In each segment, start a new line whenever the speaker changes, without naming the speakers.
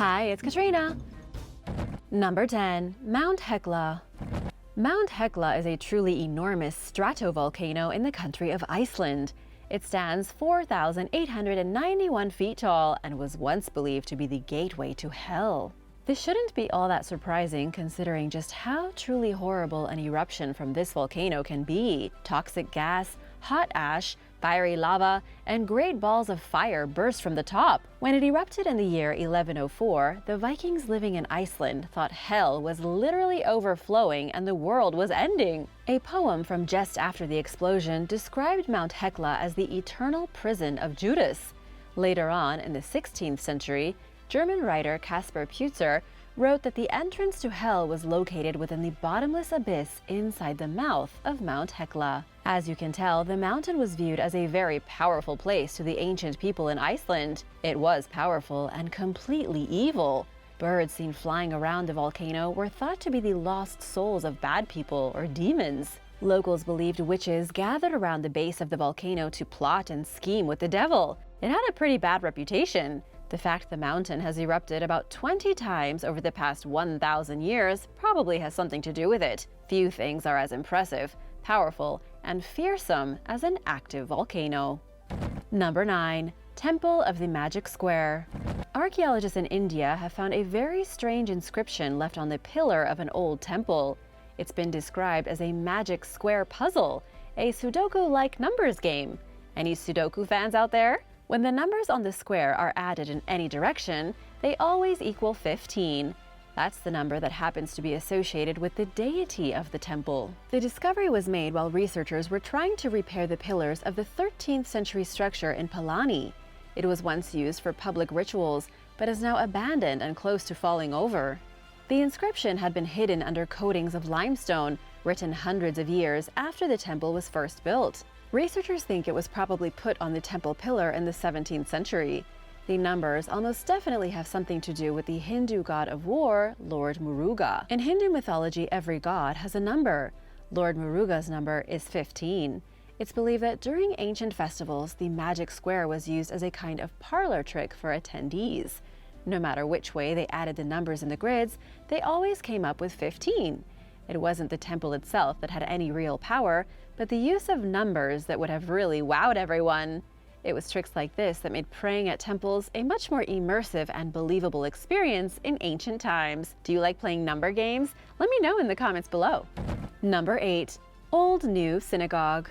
Hi, it's Katrina. Number 10. Mount Hekla. Mount Hekla is a truly enormous stratovolcano in the country of Iceland. It stands 4,891 feet tall and was once believed to be the gateway to hell. This shouldn't be all that surprising considering just how truly horrible an eruption from this volcano can be. Toxic gas, hot ash, fiery lava, and great balls of fire burst from the top. When it erupted in the year 1104, the Vikings living in Iceland thought hell was literally overflowing and the world was ending. A poem from just after the explosion described Mount Hekla as the eternal prison of Judas. Later on, in the 16th century, German writer Caspar Putzer wrote that the entrance to hell was located within the bottomless abyss inside the mouth of Mount Hekla. As you can tell, the mountain was viewed as a very powerful place to the ancient people in Iceland. It was powerful and completely evil. Birds seen flying around the volcano were thought to be the lost souls of bad people or demons. Locals believed witches gathered around the base of the volcano to plot and scheme with the devil. It had a pretty bad reputation. The fact the mountain has erupted about 20 times over the past 1,000 years probably has something to do with it. Few things are as impressive, powerful, and fearsome as an active volcano. Number 9. Temple of the Magic Square. Archaeologists in India have found a very strange inscription left on the pillar of an old temple. It's been described as a magic square puzzle, a Sudoku-like numbers game. Any Sudoku fans out there? When the numbers on the square are added in any direction, they always equal 15. That's the number that happens to be associated with the deity of the temple. The discovery was made while researchers were trying to repair the pillars of the 13th century structure in Palani. It was once used for public rituals, but is now abandoned and close to falling over. The inscription had been hidden under coatings of limestone, written hundreds of years after the temple was first built. Researchers think it was probably put on the temple pillar in the 17th century. The numbers almost definitely have something to do with the Hindu god of war, Lord Muruga. In Hindu mythology, every god has a number. Lord Muruga's number is 15. It's believed that during ancient festivals, the magic square was used as a kind of parlor trick for attendees. No matter which way they added the numbers in the grids, they always came up with 15. It wasn't the temple itself that had any real power, but the use of numbers that would have really wowed everyone. It was tricks like this that made praying at temples a much more immersive and believable experience in ancient times. Do you like playing number games? Let me know in the comments below. Number 8. Old New Synagogue.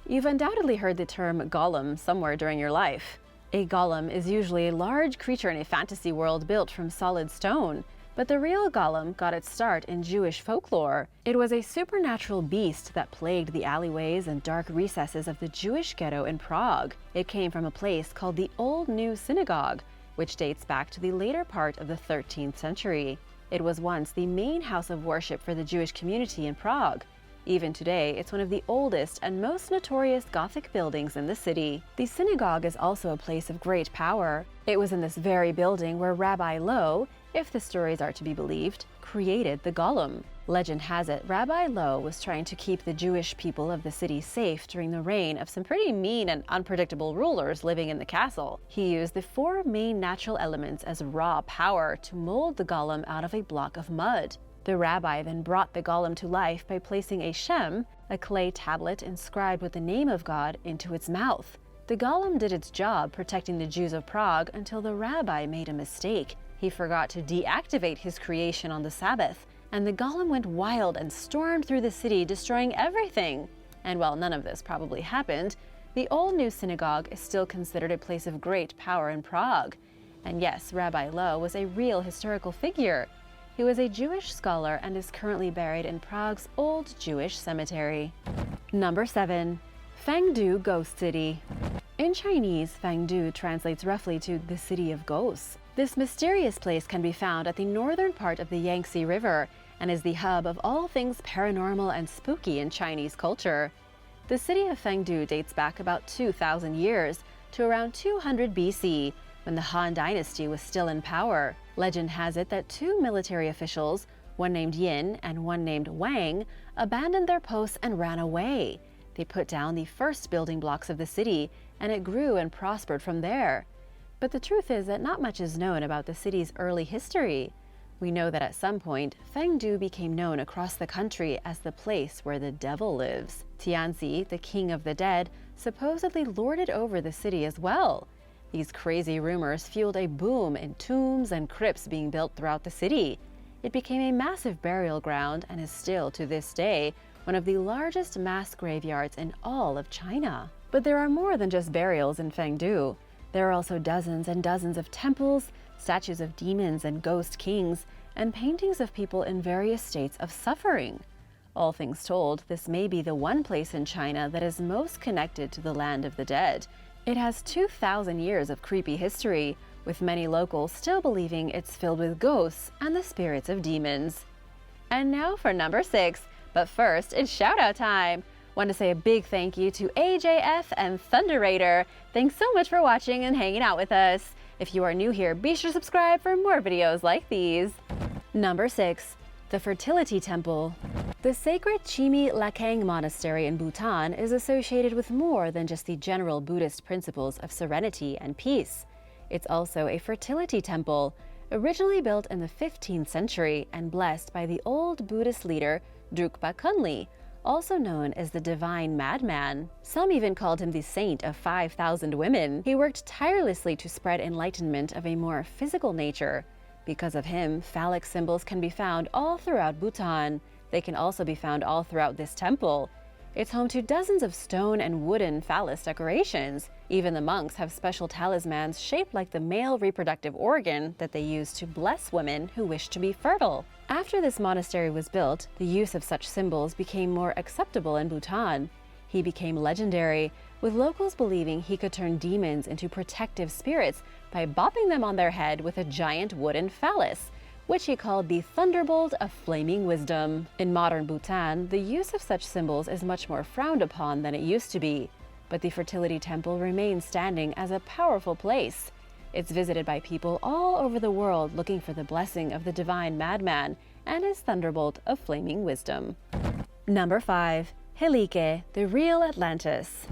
You've undoubtedly heard the term golem somewhere during your life. A golem is usually a large creature in a fantasy world built from solid stone. But the real golem got its start in Jewish folklore. It was a supernatural beast that plagued the alleyways and dark recesses of the Jewish ghetto in Prague. It came from a place called the Old New Synagogue, which dates back to the later part of the 13th century. It was once the main house of worship for the Jewish community in Prague. Even today, it's one of the oldest and most notorious Gothic buildings in the city. The synagogue is also a place of great power. It was in this very building where Rabbi Lowe, if the stories are to be believed, created the golem. Legend has it Rabbi Lowe was trying to keep the Jewish people of the city safe during the reign of some pretty mean and unpredictable rulers living in the castle. He used the 4 main natural elements as raw power to mold the golem out of a block of mud. The rabbi then brought the golem to life by placing a shem, a clay tablet inscribed with the name of God, into its mouth. The golem did its job protecting the Jews of Prague until the rabbi made a mistake. He forgot to deactivate his creation on the Sabbath, and the golem went wild and stormed through the city, destroying everything. And while none of this probably happened, the Old New Synagogue is still considered a place of great power in Prague. And yes, Rabbi Lowe was a real historical figure. He was a Jewish scholar and is currently buried in Prague's Old Jewish Cemetery. Number 7. Fengdu Ghost City. In Chinese, Fengdu translates roughly to the city of ghosts. This mysterious place can be found at the northern part of the Yangtze River and is the hub of all things paranormal and spooky in Chinese culture. The city of Fengdu dates back about 2,000 years to around 200 BC, when the Han Dynasty was still in power. Legend has it that 2 military officials, one named Yin and one named Wang, abandoned their posts and ran away. They put down the first building blocks of the city, and it grew and prospered from there. But the truth is that not much is known about the city's early history. We know that at some point, Fengdu became known across the country as the place where the devil lives. Tianzi, the king of the dead, supposedly lorded over the city as well. These crazy rumors fueled a boom in tombs and crypts being built throughout the city. It became a massive burial ground and is still, to this day, one of the largest mass graveyards in all of China. But there are more than just burials in Fengdu. There are also dozens and dozens of temples, statues of demons and ghost kings, and paintings of people in various states of suffering. All things told, this may be the one place in China that is most connected to the land of the dead. It has 2,000 years of creepy history, with many locals still believing it's filled with ghosts and the spirits of demons. And now for number 6, but first, it's shout-out time! Want to say a big thank you to AJF and Thunder Raider. Thanks so much for watching and hanging out with us. If you are new here, be sure to subscribe for more videos like these. Number 6. The Fertility Temple. The sacred Chimi Lakang Monastery in Bhutan is associated with more than just the general Buddhist principles of serenity and peace. It's also a fertility temple, originally built in the 15th century and blessed by the old Buddhist leader Drukpa Kunli, also known as the Divine Madman. Some even called him the Saint of 5,000 women. He worked tirelessly to spread enlightenment of a more physical nature. Because of him, phallic symbols can be found all throughout Bhutan. They can also be found all throughout this temple. It's home to dozens of stone and wooden phallus decorations. Even the monks have special talismans shaped like the male reproductive organ that they use to bless women who wish to be fertile. After this monastery was built, the use of such symbols became more acceptable in Bhutan. He became legendary, with locals believing he could turn demons into protective spirits by bopping them on their head with a giant wooden phallus, which he called the Thunderbolt of Flaming Wisdom. In modern Bhutan, the use of such symbols is much more frowned upon than it used to be, but the Fertility Temple remains standing as a powerful place. It's visited by people all over the world looking for the blessing of the Divine Madman and his Thunderbolt of Flaming Wisdom. Number 5. Helike, the real Atlantis.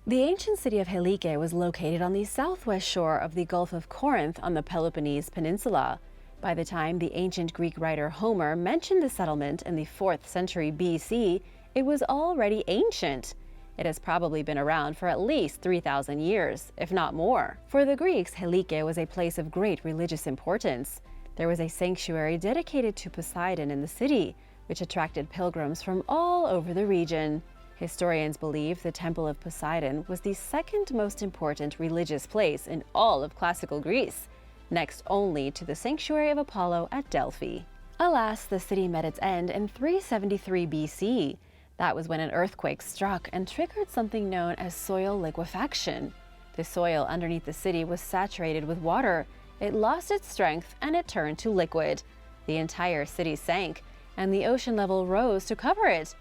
The ancient city of Helike was located on the southwest shore of the Gulf of Corinth on the Peloponnese Peninsula. By the time the ancient Greek writer Homer mentioned the settlement in the 4th century BC, it was already ancient. It has probably been around for at least 3,000 years, if not more. For the Greeks, Helike was a place of great religious importance. There was a sanctuary dedicated to Poseidon in the city, which attracted pilgrims from all over the region. Historians believe the Temple of Poseidon was the second most important religious place in all of classical Greece, next only to the Sanctuary of Apollo at Delphi. Alas, the city met its end in 373 BC. That was when an earthquake struck and triggered something known as soil liquefaction. The soil underneath the city was saturated with water. It lost its strength and it turned to liquid. The entire city sank, and the ocean level rose to cover it.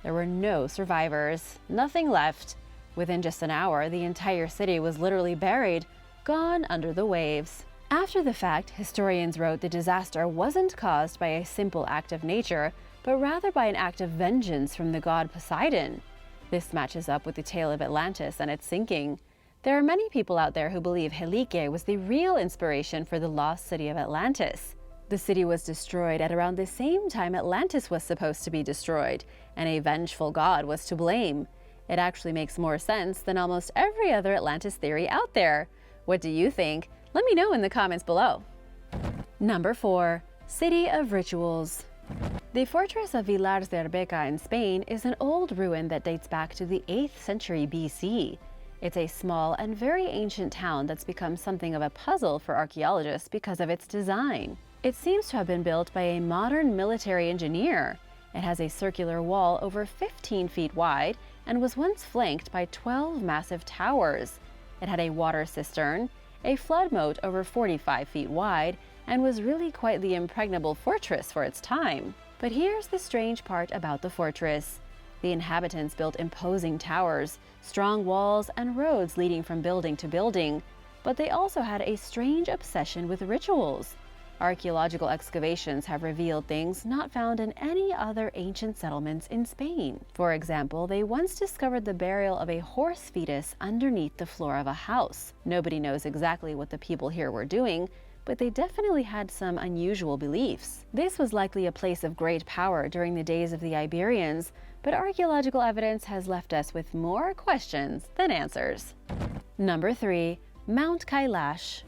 There were no survivors, nothing left. Within just an hour, the entire city was literally buried, gone under the waves. After the fact, historians wrote the disaster wasn't caused by a simple act of nature, but rather by an act of vengeance from the god Poseidon. This matches up with the tale of Atlantis and its sinking. There are many people out there who believe Helike was the real inspiration for the lost city of Atlantis. The city was destroyed at around the same time Atlantis was supposed to be destroyed, and a vengeful god was to blame. It actually makes more sense than almost every other Atlantis theory out there. What do you think? Let me know in the comments below. Number 4. City of Rituals. The fortress of Vilar de Arbeca in Spain is an old ruin that dates back to the 8th century BC. It's a small and very ancient town that's become something of a puzzle for archaeologists because of its design. It seems to have been built by a modern military engineer. It has a circular wall over 15 feet wide and was once flanked by 12 massive towers. It had a water cistern, a flood moat over 45 feet wide, and was really quite the impregnable fortress for its time. But here's the strange part about the fortress. The inhabitants built imposing towers, strong walls, and roads leading from building to building, but they also had a strange obsession with rituals. Archaeological excavations have revealed things not found in any other ancient settlements in Spain. For example, they once discovered the burial of a horse fetus underneath the floor of a house. Nobody knows exactly what the people here were doing, but they definitely had some unusual beliefs. This was likely a place of great power during the days of the Iberians, but archaeological evidence has left us with more questions than answers. Number 3. Mount Kailash.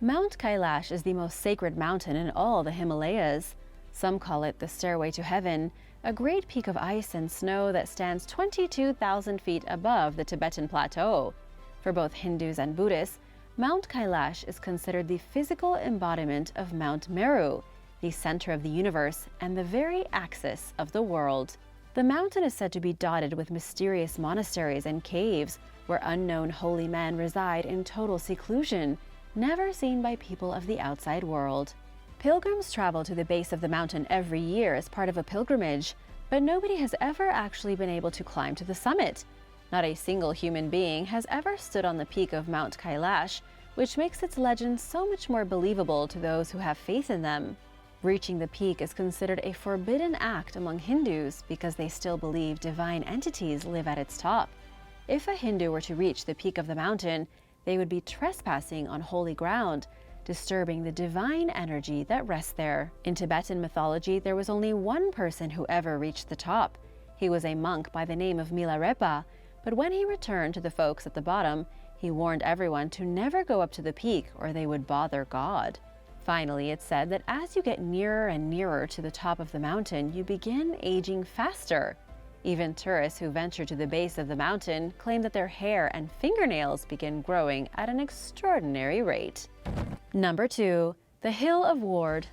Mount Kailash is the most sacred mountain in all the Himalayas. Some call it the Stairway to Heaven, a great peak of ice and snow that stands 22,000 feet above the Tibetan Plateau. For both Hindus and Buddhists, Mount Kailash is considered the physical embodiment of Mount Meru, the center of the universe and the very axis of the world. The mountain is said to be dotted with mysterious monasteries and caves where unknown holy men reside in total seclusion, never seen by people of the outside world. Pilgrims travel to the base of the mountain every year as part of a pilgrimage, but nobody has ever actually been able to climb to the summit. Not a single human being has ever stood on the peak of Mount Kailash, which makes its legend so much more believable to those who have faith in them. Reaching the peak is considered a forbidden act among Hindus because they still believe divine entities live at its top. If a Hindu were to reach the peak of the mountain, they would be trespassing on holy ground, disturbing the divine energy that rests there. In Tibetan mythology, there was only one person who ever reached the top. He was a monk by the name of Milarepa, but when he returned to the folks at the bottom, he warned everyone to never go up to the peak or they would bother God. Finally, it's said that as you get nearer and nearer to the top of the mountain, you begin aging faster. Even tourists who venture to the base of the mountain claim that their hair and fingernails begin growing at an extraordinary rate. Number 2. The Hill of Ward.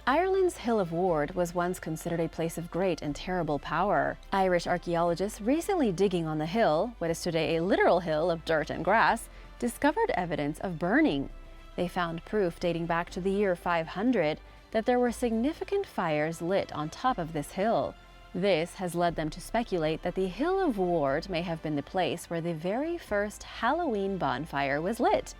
Ireland's Hill of Ward was once considered a place of great and terrible power. Irish archaeologists recently digging on the hill, what is today a literal hill of dirt and grass, discovered evidence of burning. They found proof dating back to the year 500 that there were significant fires lit on top of this hill. This has led them to speculate that the Hill of Ward may have been the place where the very first Halloween bonfire was lit.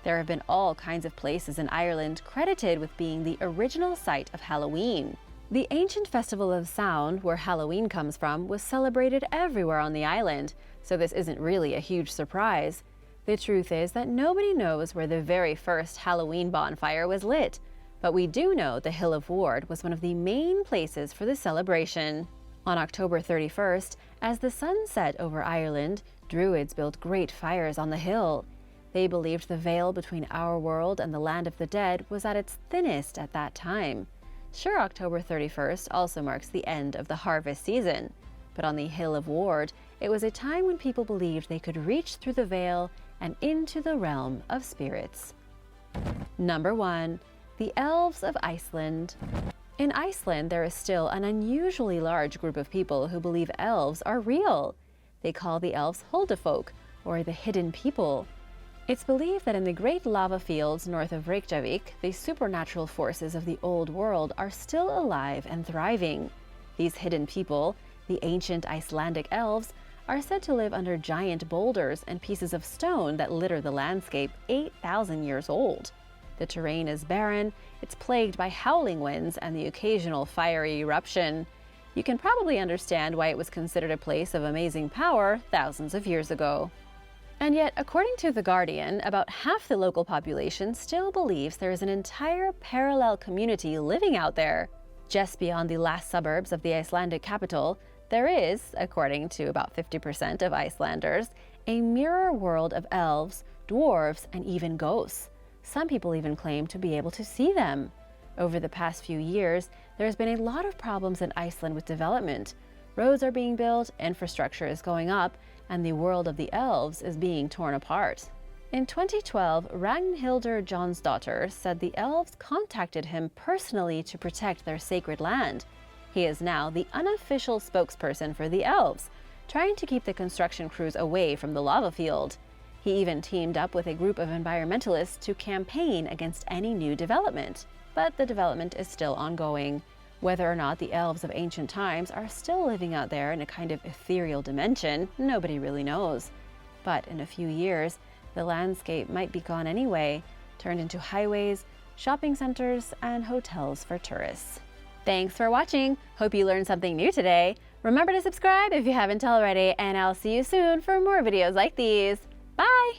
There have been all kinds of places in Ireland credited with being the original site of Halloween. The ancient festival of Samhain, where Halloween comes from, was celebrated everywhere on the island, so this isn't really a huge surprise. The truth is that nobody knows where the very first Halloween bonfire was lit, but we do know the Hill of Ward was one of the main places for the celebration. On October 31st, as the sun set over Ireland, Druids built great fires on the hill. They believed the veil between our world and the land of the dead was at its thinnest at that time. Sure, October 31st also marks the end of the harvest season, but on the Hill of Ward, it was a time when people believed they could reach through the veil and into the realm of spirits. Number 1. The Elves of Iceland. In Iceland, there is still an unusually large group of people who believe elves are real. They call the elves Huldufolk, or the hidden people. It's believed that in the great lava fields north of Reykjavik, the supernatural forces of the old world are still alive and thriving. These hidden people, the ancient Icelandic elves, are said to live under giant boulders and pieces of stone that litter the landscape 8,000 years old. The terrain is barren, it's plagued by howling winds and the occasional fiery eruption. You can probably understand why it was considered a place of amazing power thousands of years ago. And yet, according to The Guardian, about half the local population still believes there is an entire parallel community living out there. Just beyond the last suburbs of the Icelandic capital, there is, according to about 50% of Icelanders, a mirror world of elves, dwarves, and even ghosts. Some people even claim to be able to see them. Over the past few years, there has been a lot of problems in Iceland with development. Roads are being built, infrastructure is going up, and the world of the elves is being torn apart. In 2012, Ragnhildur Jonsdottir said the elves contacted him personally to protect their sacred land. He is now the unofficial spokesperson for the elves, trying to keep the construction crews away from the lava field. He even teamed up with a group of environmentalists to campaign against any new development. But the development is still ongoing. Whether or not the elves of ancient times are still living out there in a kind of ethereal dimension, nobody really knows. But in a few years, the landscape might be gone anyway, turned into highways, shopping centers, and hotels for tourists. Thanks for watching. Hope you learned something new today. Remember to subscribe if you haven't already, and I'll see you soon for more videos like these. Bye!